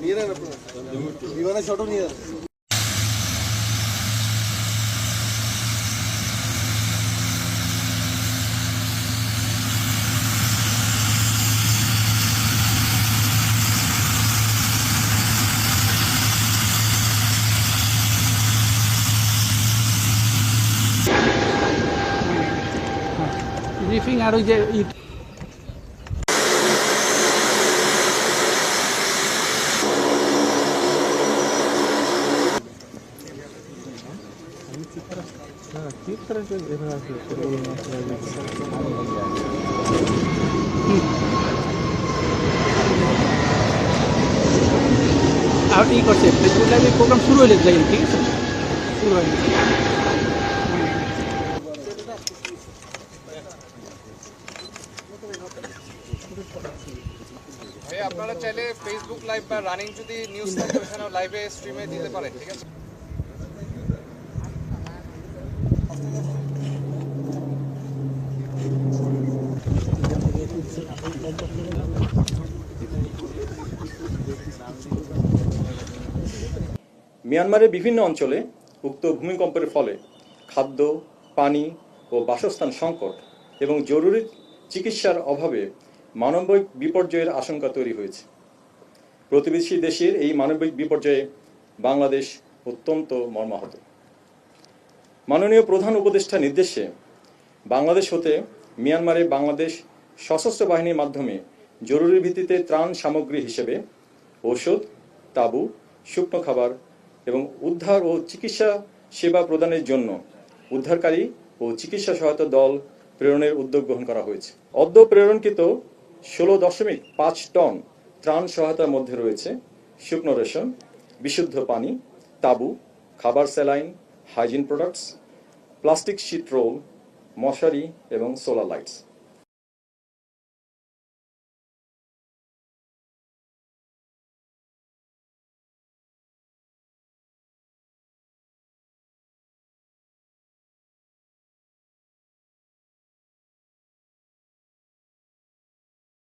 নিয়ে নেন আপনারা বিমানের শটও নিয়ে নেন। ব্রিফিং আর ওই যে আর ই করছে ফেসবুক লাইভে প্রোগ্রাম শুরু হয়ে যায়, ঠিক আছে, শুরু হয়ে গেছে। আপনারা চাইলে ফেসবুক লাইভ বা রানিং যদি নিউজ থাকে ওখানে লাইভে স্ট্রিমে দিতে পারেন, ঠিক আছে। মিয়ানমারের বিভিন্ন অঞ্চলে উক্ত ভূমিকম্পের ফলে খাদ্য, পানি ও বাসস্থান সংকট এবং জরুরি চিকিৎসার অভাবে মানবিক বিপর্যয়ের আশঙ্কা তৈরি হয়েছে। প্রতিবেশী দেশের এই মানবিক বিপর্যয়ে বাংলাদেশ অত্যন্ত মর্মাহত। মাননীয় প্রধান উপদেষ্টা নির্দেশে বাংলাদেশ হতে মিয়ানমারে বাংলাদেশ সশস্ত্র বাহিনীর মাধ্যমে জরুরি ভিত্তিতে ত্রাণ সামগ্রী হিসেবে ঔষধ, তাঁবু, শুকনো খাবার এবং উদ্ধার ও চিকিৎসা সেবা প্রদানের জন্য উদ্ধারকারী ও চিকিৎসা সহায়তা দল প্রেরণের উদ্যোগ গ্রহণ করা হয়েছে। অদ্য প্রেরণকৃত 16.5 টন ত্রাণ সহায়তার মধ্যে রয়েছে শুকনো রেশন, বিশুদ্ধ পানি, তাঁবু, খাবার, saline, hygiene products, plastic sheet roll, মশারি এবং সোলার লাইটস।